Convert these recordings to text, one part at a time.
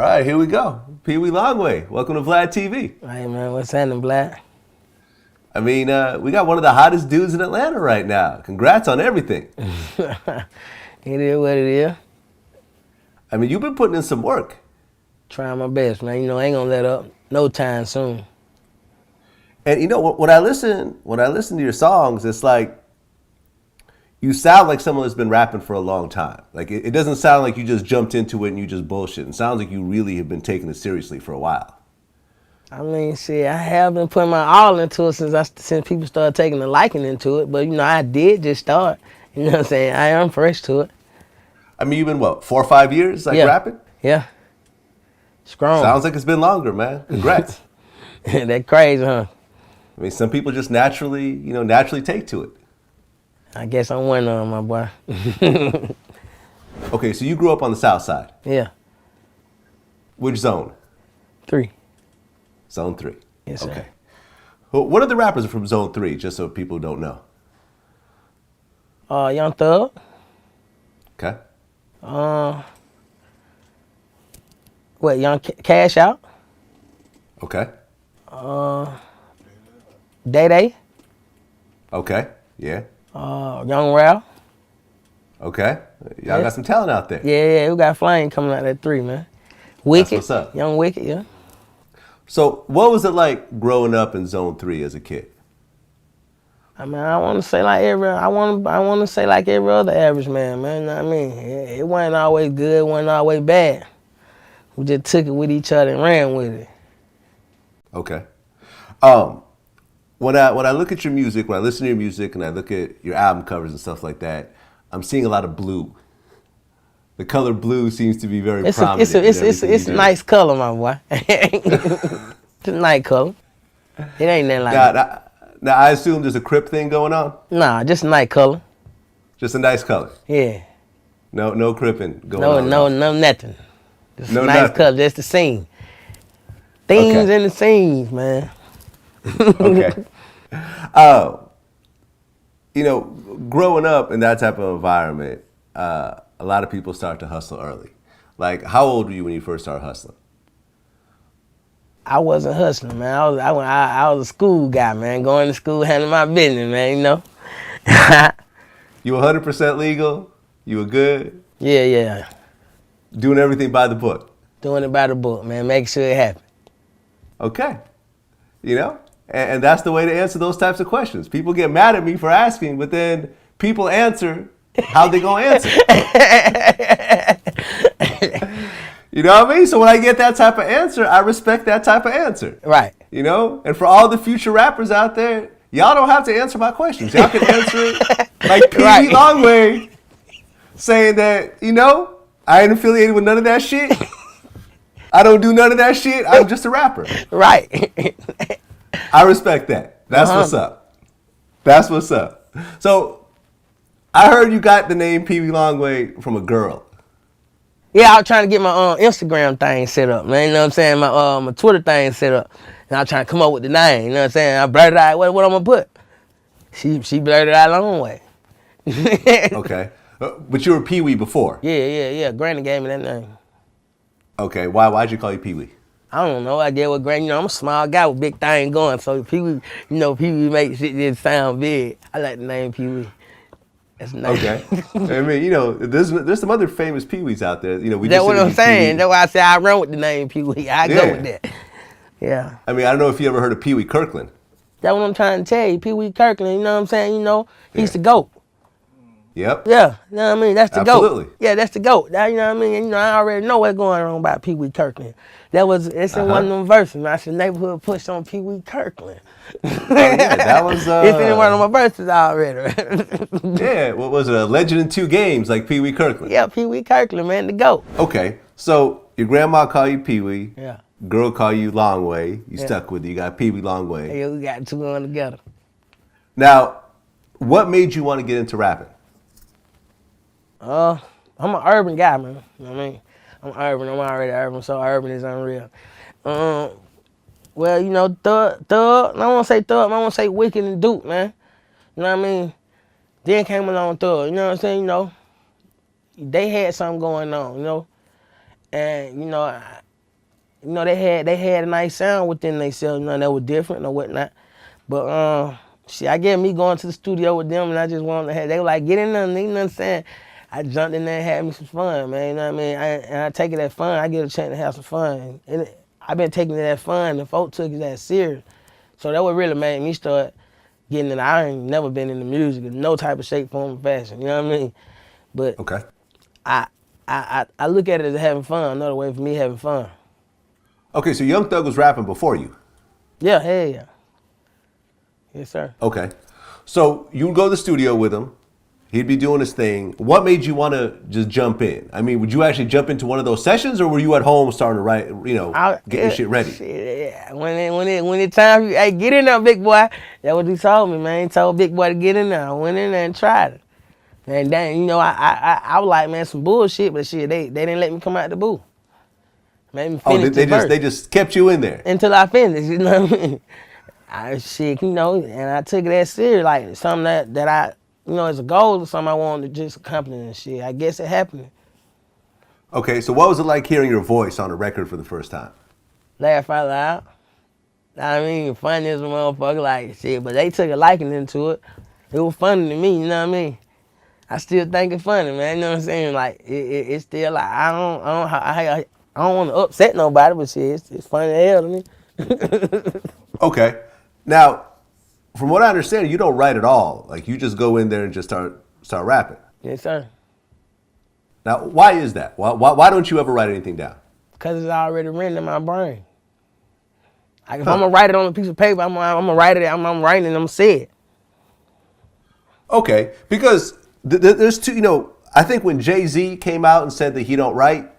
right, here we go. Peewee Longway, welcome to Vlad TV. Hey man, what's happening, Vlad? I mean, we got one of the hottest dudes in Atlanta right now. Congrats on everything. It is what it is. I mean, you've been putting in some work. Trying my best, man. You know, I ain't gonna let up no time soon. And you know, when I listen to your songs, it's like you sound like someone that's been rapping for a long time. Like it doesn't sound like you just jumped into it and you just bullshit. It sounds like you really have been taking it seriously for a while. I mean, shit, I have been putting my all into it since people started taking a liking into it. But you know, I did just start. You know what I'm saying? I am fresh to it. I mean, you've been what, 4 or 5 years rapping? Yeah. Strong. Sounds like it's been longer, man. Congrats. That crazy, huh? I mean, some people just naturally take to it. I guess I'm one of them, my boy. Okay, so you grew up on the South Side. Yeah. Which zone? 3. Zone 3. Yes, sir. Okay. Well, what are the rappers from Zone 3, just so people don't know? Young Thug. Okay. Young Cash Out. Okay. Day Day. Okay. Yeah. Young Ralph. Okay. Y'all got some talent out there. Yeah, we got Flame coming out at 3, man. Wicked. That's what's up. Young Wicked, yeah. So what was it like growing up in Zone 3 as a kid? I mean, I want to say like every other average man, man. You know what I mean? It wasn't always good, it wasn't always bad. We just took it with each other and ran with it. Okay. When I look at your music, when I listen to your music and I look at your album covers and stuff like that, I'm seeing a lot of blue. The color blue seems to be very prominent. It's a nice color, my boy. It's a nice color. It ain't nothing like that. Now, I assume there's a Crip thing going on? Nah, just a nice color. Just a nice color? Yeah. No cripping going on? No, nothing. Just no a nice nothing. color, just the scene. Themes and the scenes, man. Okay. You know, growing up in that type of environment, a lot of people start to hustle early. Like, how old were you when you first started hustling? I wasn't hustling, man. I was a school guy, man. Going to school, handling my business, man. You know. You 100% legal? You were good? Yeah. Doing everything by the book? Doing it by the book, man. Make sure it happens. Okay. You know? And that's the way to answer those types of questions. People get mad at me for asking, but then people answer how they gonna answer. You know what I mean? So when I get that type of answer, I respect that type of answer. Right. You know? And for all the future rappers out there, y'all don't have to answer my questions. Y'all can answer it like Peewee Longway, saying that, you know, I ain't affiliated with none of that shit. I don't do none of that shit. I'm just a rapper. Right. I respect that. That's what's up. That's what's up. So I heard you got the name Peewee Longway from a girl. Yeah, I was trying to get my Instagram thing set up, man. You know what I'm saying? My Twitter thing set up. And I was trying to come up with the name. You know what I'm saying? I blurted out what I'm gonna put. She blurted out Longway. Okay. But you were Peewee before. Yeah. Granny gave me that name. Okay. Why'd you call you Peewee? I don't know. I get what Granny, you know, I'm a small guy with big thing going. So Peewee, you know, Peewee makes shit just sound big. I like the name Peewee. That's nice. Okay. I mean, you know, there's some other famous Peewees out there. You know, that's what I'm saying. That's why I say I run with the name Peewee. I go with that. Yeah. I mean, I don't know if you ever heard of Peewee Kirkland. That's what I'm trying to tell you. Peewee Kirkland, you know what I'm saying? You know, he's the GOAT. Yep. Yeah, you know what I mean? That's the Absolutely. GOAT. Yeah, that's the GOAT. That, you know what I mean? And, you know, I already know what's going on about Peewee Kirkland. It's in one of them verses. I said neighborhood push on Peewee Kirkland. Yeah, that was it's in one of my verses already. Yeah, what was it? A legend in 2 games like Peewee Kirkland. Yeah, Peewee Kirkland, man, the GOAT. Okay, so your grandma called you Peewee. Yeah. Girl called you Longway. You stuck with it. You got Peewee Longway. Yeah, we got 2 on together. Now, what made you want to get into rapping? I'm an urban guy, man. You know what I mean? I'm urban. I'm already urban, so urban is unreal. Well, you know, Thug, I don't want to say Thug, I want to say Wicked and Duke, man. You know what I mean? Then came along Thug, you know what I'm saying? You know, they had something going on, you know? And, you know, you know, they had a nice sound within themselves, you know, that was different or whatnot. But shit, I get me going to the studio with them, and I just wanted to have. They were like, get in there, you know what I'm saying? I jumped in there and had me some fun, man. You know what I mean? And I take it as fun. I get a chance to have some fun, and I've been taking it as fun, and folk took it as serious. So that what really made me start getting it. I ain't never been into music in no type of shape, form, or fashion. You know what I mean? But Okay. I look at it as having fun. Another way for me having fun. Okay, so Young Thug was rapping before you. Yeah, hell yeah. Yes, sir. Okay. So you would go to the studio with him. He'd be doing his thing. What made you want to just jump in? I mean, would you actually jump into one of those sessions, or were you at home starting to write, get your shit ready? Shit, yeah. When it time, hey, get in there, big boy. That's what he told me, man. He told big boy to get in there. I went in there and tried it. And then, you know, I was like, man, some bullshit, but shit, they didn't let me come out the booth. Made me finish they just kept you in there until I finished. You know what I mean? Shit, you know, and I took it as serious, like something that I, you know, as a goal or something I wanted to just accomplish and shit. I guess it happened. Okay, so what was it like hearing your voice on a record for the first time? Laugh out loud. I mean, funny as a motherfucker, like shit, but they took a liking into it. It was funny to me, you know what I mean? I still think it's funny, man. You know what I'm saying? Like it's still like I don't want to upset nobody, but shit, it's funny as hell to me. Okay, now from what I understand, you don't write at all. Like you just go in there and just start rapping. Yes, sir. Now, why is that? Why don't you ever write anything down? Cause it's already written in my brain. Like if I'm gonna write it on a piece of paper, I'm gonna write it. I'm writing it. I'm gonna say it. Okay, because there's two. You know, I think when Jay-Z came out and said that he don't write,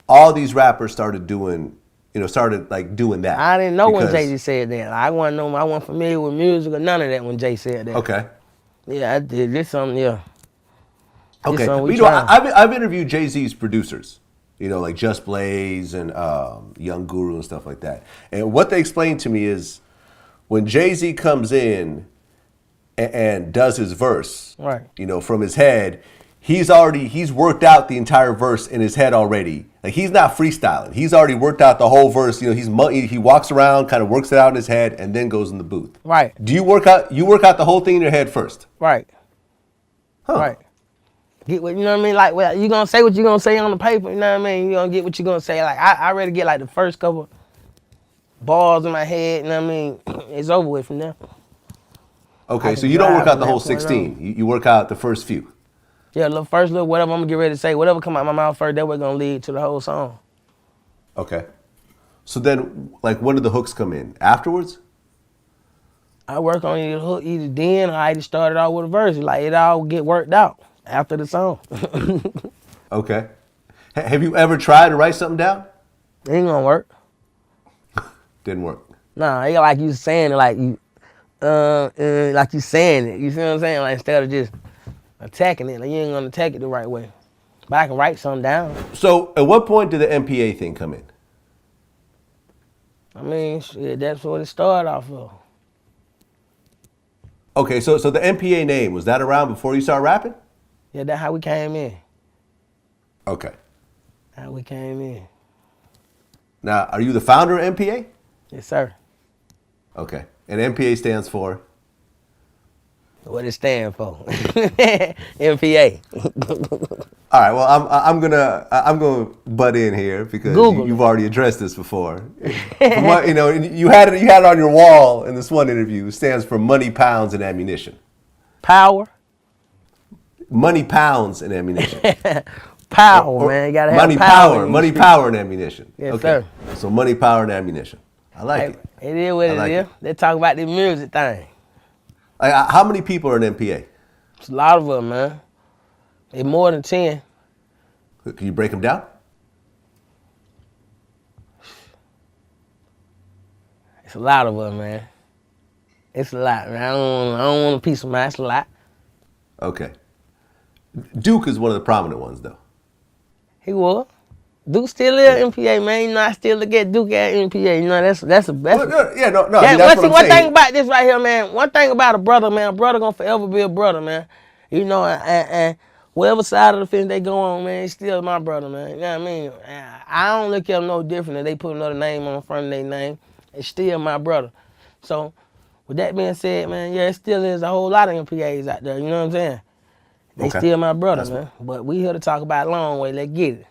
all these rappers started doing that. I didn't know when Jay-Z said that. I wasn't familiar with music or none of that when Jay said that. Okay. Yeah, I did. This something, yeah. Okay. You know, I've interviewed Jay-Z's producers, you know, like Just Blaze and Young Guru and stuff like that. And what they explained to me is when Jay-Z comes in and does his verse, right, you know, from his head, he's worked out the entire verse in his head already. Like he's not freestyling. He's already worked out the whole verse. You know, he walks around, kind of works it out in his head, and then goes in the booth. Right. Do you work out the whole thing in your head first? Right. Huh. Right. Get what, you know what I mean? Like, well, you gonna say what you gonna say on the paper, you know what I mean? You gonna get what you gonna say. Like, I already get like the first couple bars in my head, you know what I mean? It's over with from there. Okay, so you don't work out the whole 16. You work out the first few. Yeah, whatever I'm gonna get ready to say, whatever come out my mouth first, that way gonna lead to the whole song. Okay. So then, like, when do the hooks come in? Afterwards? I work on either hook either then or I just started out with a verse. Like, it all get worked out after the song. Okay. Have you ever tried to write something down? It ain't gonna work. Didn't work. Nah, it like you saying it like you saying it. You see what I'm saying? Like, instead of just attacking it, like, you ain't gonna attack it the right way. But I can write something down. So at what point did the MPA thing come in? I mean, shit, that's what it started off of. Okay, so the MPA name, was that around before you started rapping? Yeah, that's how we came in. Okay. How we came in. Now, are you the founder of MPA? Yes, sir. Okay. And MPA stands for? What it stand for? MPA. All right. Well, I'm gonna butt in here because you've already addressed this before. From what, you know, you had it on your wall in this one interview. It stands for money, pounds, and ammunition. Power. Money, pounds, and ammunition. Power, man. You gotta have money, power. Money, power, and ammunition. Yes, okay. sir. So money, power, and ammunition. I like it. It is what it is. They talk about the music thing. Like, how many people are in MPA? It's a lot of them, man. It's more than 10. Can you break them down? It's a lot of them, man. It's a lot, man. I don't want a piece of mine. It's a lot. Okay. Duke is one of the prominent ones, though. He was. Duke still is MPA, man. You know, I still look at Duke at MPA. You know, that's yeah, no. I mean, that's one thing about this right here, man. One thing about a brother, man. A brother gonna forever be a brother, man. You know, and whatever side of the fence they go on, man, it's still my brother, man. You know what I mean? I don't look at them no different if they put another name on the front of their name. It's still my brother. So, with that being said, man, yeah, it still is a whole lot of MPAs out there, you know what I'm saying? They still my brother, man. But we here to talk about Longway. Let's get it.